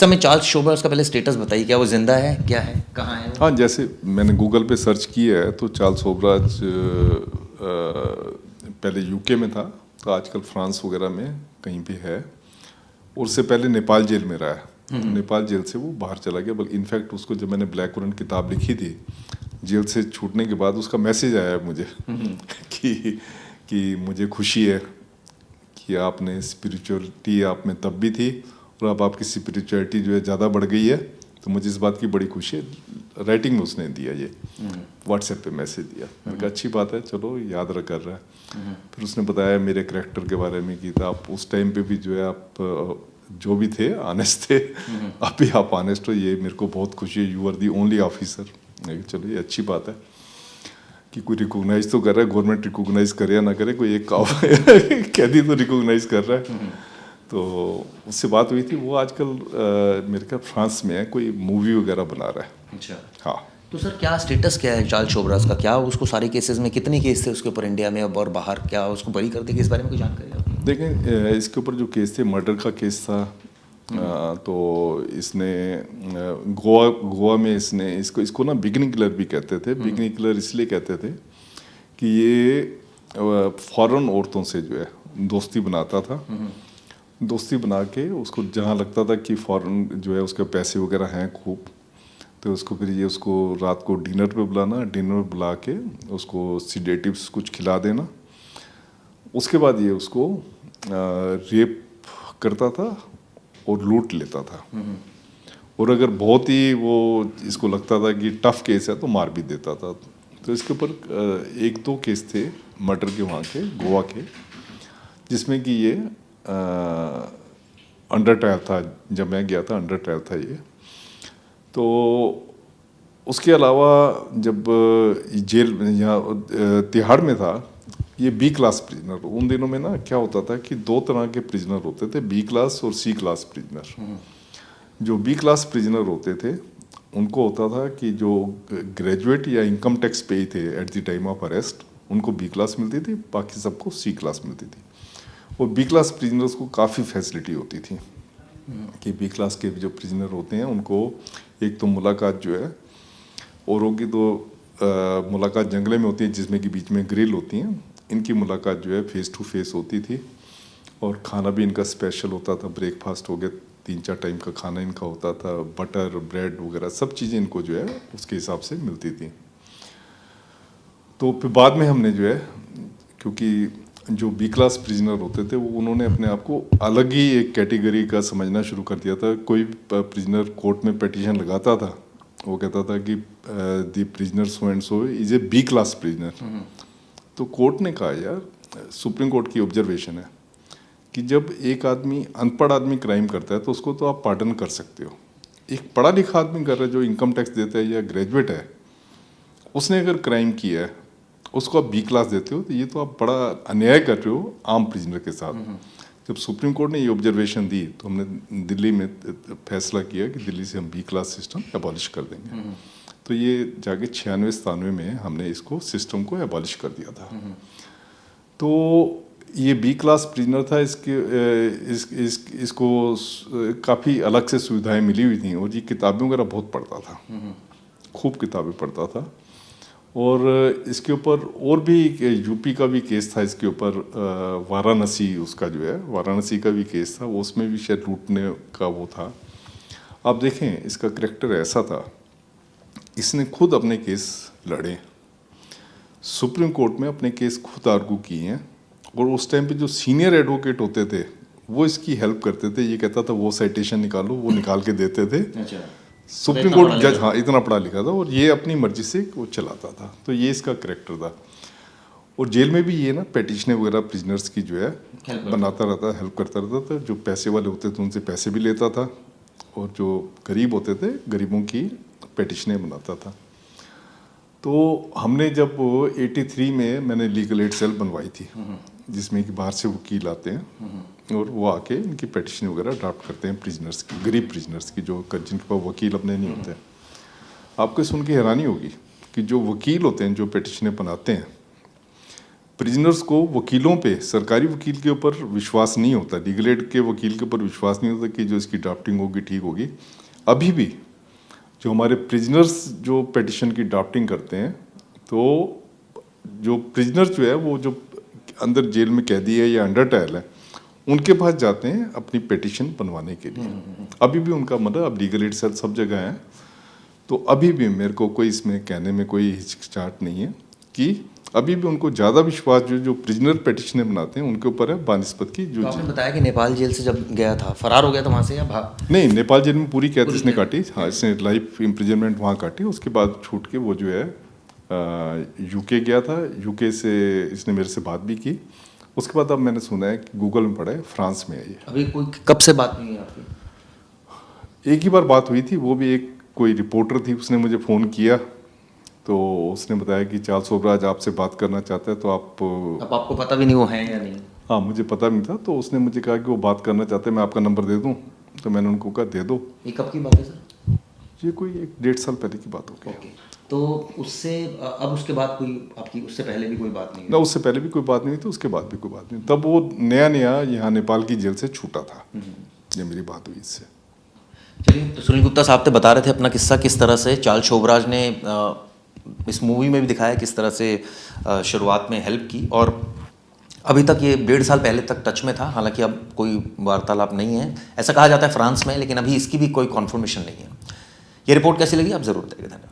समय चार्ल्स शोबर्स का पहले स्टेटस बताइए, क्या वो जिंदा है, क्या है, कहाँ है वो? हाँ, जैसे मैंने गूगल पे सर्च किया है तो चार्ल्स शोबराज पहले यूके में था, तो आजकल फ्रांस वगैरह में कहीं पे है। और उससे पहले नेपाल जेल में रहा है, तो नेपाल जेल से वो बाहर चला गया। बल्कि इनफैक्ट उसको जब मैंने ब्लैक वुरन किताब लिखी थी, जेल से छूटने के बाद उसका मैसेज आया मुझे कि मुझे खुशी है कि आपने स्पिरिचुअलिटी आप में तब भी थी और अब आपकी स्पिरिचुअलिटी जो है ज़्यादा बढ़ गई है, तो मुझे इस बात की बड़ी खुशी है। राइटिंग में उसने दिया ये, व्हाट्सएप पे मैसेज दिया। मैंने कहा अच्छी बात है, चलो याद रख कर रहा है। फिर उसने बताया मेरे करैक्टर के बारे में कि था आप उस टाइम पे भी जो है आप जो भी थे ऑनेस्ट थे, अब भी आप ऑनेस्ट हो, ये मेरे को बहुत खुशी है, you are the only officer. चलो ये अच्छी बात है कि कोई रिकॉग्नाइज तो कर रहा है, गवर्नमेंट रिकॉग्नाइज करे या ना करे, कोई एक कैदी तो रिकॉग्नाइज कर रहा है। तो उससे बात हुई थी, वो आजकल मेरे ख्याल फ्रांस में है, कोई मूवी वगैरह बना रहा है। अच्छा, हाँ। तो सर क्या स्टेटस क्या है चार्ल्स शोबराज का? क्या उसको सारे केसेस में, कितने केस थे उसके ऊपर इंडिया में और बाहर, क्या उसको बरी कर देगी, इस बारे में कोई जानकारी है आपको? देखें, इसके ऊपर जो केस थे, मर्डर का केस था। तो इसने गोवा में इसने इसको ना बिगनिंग किलर भी कहते थे। बिगनिंग किलर इसलिए कहते थे कि ये फॉरेन औरतों से जो है दोस्ती बनाता था। दोस्ती बना के उसको जहाँ लगता था कि फॉरेन जो है उसके पैसे वगैरह हैं खूब, तो उसको फिर ये उसको रात को डिनर पे बुलाना, डिनर बुला के उसको सिडेटिव्स कुछ खिला देना। उसके बाद ये उसको रेप करता था और लूट लेता था। और अगर बहुत ही वो इसको लगता था कि टफ केस है तो मार भी देता था। तो इसके ऊपर एक दो केस थे मर्डर के वहाँ के, गोवा के, जिसमें कि ये अंडर ट्रायल था। जब मैं गया था अंडर ट्रायल था ये। तो उसके अलावा जब जेल यहाँ तिहाड़ में था, ये बी क्लास प्रिजनर, उन दिनों में ना क्या होता था कि दो तरह के प्रिजनर होते थे, बी क्लास और सी क्लास प्रिजनर। जो बी क्लास प्रिजनर होते थे उनको होता था कि जो ग्रेजुएट या इनकम टैक्स पे थे at the time of arrest, उनको बी क्लास मिलती थी, बाकी सबको सी क्लास मिलती थी। और बी क्लास प्रिजनर्स को काफ़ी फैसिलिटी होती थी कि बी क्लास के जो प्रिजनर होते हैं उनको एक तो मुलाकात जो है, औरों की तो मुलाकात जंगले में होती है जिसमें कि बीच में ग्रिल होती हैं, इनकी मुलाकात जो है फेस टू फेस होती थी। और खाना भी इनका स्पेशल होता था, ब्रेकफास्ट हो गया, 3-4 टाइम का खाना इनका होता था, बटर ब्रेड वगैरह सब चीज़ें इनको जो है उसके हिसाब से मिलती थी। तो फिर बाद में हमने जो है, क्योंकि जो बी क्लास प्रिजनर होते थे वो उन्होंने अपने आप को अलग ही एक कैटेगरी का समझना शुरू कर दिया था। कोई प्रिजनर कोर्ट में पिटीशन लगाता था, वो कहता था कि the prisoner so and so is a B class prisoner. तो कोर्ट ने कहा यार, सुप्रीम कोर्ट की ऑब्जर्वेशन है कि जब एक आदमी अनपढ़ आदमी क्राइम करता है तो उसको तो आप पार्डन कर सकते हो। एक पढ़ा लिखा आदमी कर रहा है जो इनकम टैक्स देता है या ग्रेजुएट है, उसने अगर क्राइम किया है उसको आप बी क्लास देते हो, तो ये तो आप बड़ा अन्याय कर रहे हो आम प्रिजनर के साथ। जब सुप्रीम कोर्ट ने ये ऑब्जर्वेशन दी तो हमने दिल्ली में फैसला किया कि दिल्ली से हम बी क्लास सिस्टम एबॉलिश कर देंगे। तो ये जाके 96-97 में हमने इसको सिस्टम को एबॉलिश कर दिया था। तो ये बी क्लास प्रिजनर था, इसको काफ़ी अलग से सुविधाएं मिली हुई थी, और ये किताबें वगैरह बहुत पढ़ता था, खूब किताबें पढ़ता था। और इसके ऊपर और भी यूपी का भी केस था इसके ऊपर, वाराणसी उसका जो है वाराणसी का भी केस था, वो उसमें भी शायद लूटने का वो था। आप देखें इसका करैक्टर ऐसा था, इसने खुद अपने केस लड़े, सुप्रीम कोर्ट में अपने केस खुद आर्गू किए हैं, और उस टाइम पे जो सीनियर एडवोकेट होते थे वो इसकी हेल्प करते थे। ये कहता था वो साइटेशन निकालो, वो निकाल के देते थे। अच्छा, सुप्रीम कोर्ट जज, हाँ, इतना पढ़ा लिखा था, और ये अपनी मर्जी से वो चलाता था। तो ये इसका करैक्टर था। और जेल में भी ये ना पेटिशनें वगैरह प्रिजनर्स की जो है बनाता रहता, हेल्प करता रहता था। जो पैसे वाले होते थे उनसे पैसे भी लेता था, और जो गरीब होते थे गरीबों की पेटिशनें बनाता था। तो हमने जब 83 में मैंने लीगल एड सेल बनवाई थी, जिसमें कि बाहर से वकील आते हैं और वो आके इनकी पेटिशन वगैरह ड्राफ्ट करते हैं प्रिजनर्स की, गरीब प्रिजनर्स की, जो जिनके पास वकील अपने नहीं होते। आपको सुन के हैरानी होगी कि जो वकील होते हैं जो पेटिशनें बनाते हैं, प्रिजनर्स को वकीलों पे, सरकारी वकील के ऊपर विश्वास नहीं होता, लीगल एड के वकील के ऊपर विश्वास नहीं होता कि जो इसकी ड्राफ्टिंग होगी ठीक होगी। अभी भी जो हमारे प्रिजनर्स जो पिटिशन की ड्राफ्टिंग करते हैं, तो जो प्रिजनर जो है वो जो अंदर जेल में कैदी है या अंडर ट्रायल है, उनके पास जाते हैं अपनी पिटिशन बनवाने के लिए। अभी भी उनका मतलब अब लीगल एड सेल सब जगह है, तो अभी भी मेरे को कोई इसमें कहने में कोई हिचकिचाहट नहीं है कि अभी भी उनको ज़्यादा विश्वास जो प्रिजनर पिटिशनर बनाते हैं उनके ऊपर है बानिस्पत की। जो तो आपने बताया कि नेपाल जेल से जब गया था, फरार हो गया था वहाँ से या भाग? नहीं, नेपाल जेल में पूरी कैद इसने काटी। हाँ, इसने लाइफ इम्प्रिजनमेंट वहाँ काटी। उसके बाद छूट के वो जो है यूके गया था। यूके से इसने मेरे से बात भी की। उसके बाद अब मैंने सुना है कि गूगल में पढ़ा है फ्रांस में है ये। अभी कोई कब से बात नहीं है आपकी? एक ही बार बात हुई थी, वो भी एक कोई रिपोर्टर थी, उसने मुझे फ़ोन किया, तो उसने बताया कि चार्ल्स शोभराज आपसे बात करना चाहता है, तो आप। अब आपको पता भी नहीं वो हैं या नहीं? हाँ, मुझे पता नहीं था, तो उसने मुझे कहा कि वो बात करना चाहते हैं, मैं आपका नंबर दे दूँ। तो मैंने उनको कहा दे दो। ये कब की बात है सर? ये कोई 1-1.5 साल पहले की बात हो गई। ओके, तो उससे अब उसके बाद कोई आपकी, उससे पहले भी कोई बात नहीं ना, उससे पहले भी कोई बात नहीं थी, उसके बाद भी कोई बात नहीं। तब वो नया नया यहाँ नेपाल की जेल से छूटा था, ये मेरी बात हुई इससे। चलिए, तो सुनील गुप्ता साहब तो बता रहे थे अपना किस्सा, किस तरह से चार्ल्स शोभराज ने इस मूवी में भी दिखाया किस तरह से शुरुआत में हेल्प की, और अभी तक ये 1.5 साल पहले तक टच में था। हालांकि अब कोई वार्तालाप नहीं है, ऐसा कहा जाता है फ्रांस में, लेकिन अभी इसकी भी कोई कॉन्फर्मेशन नहीं है। ये रिपोर्ट कैसी लगी आप ज़रूर बताइए। धन्यवाद।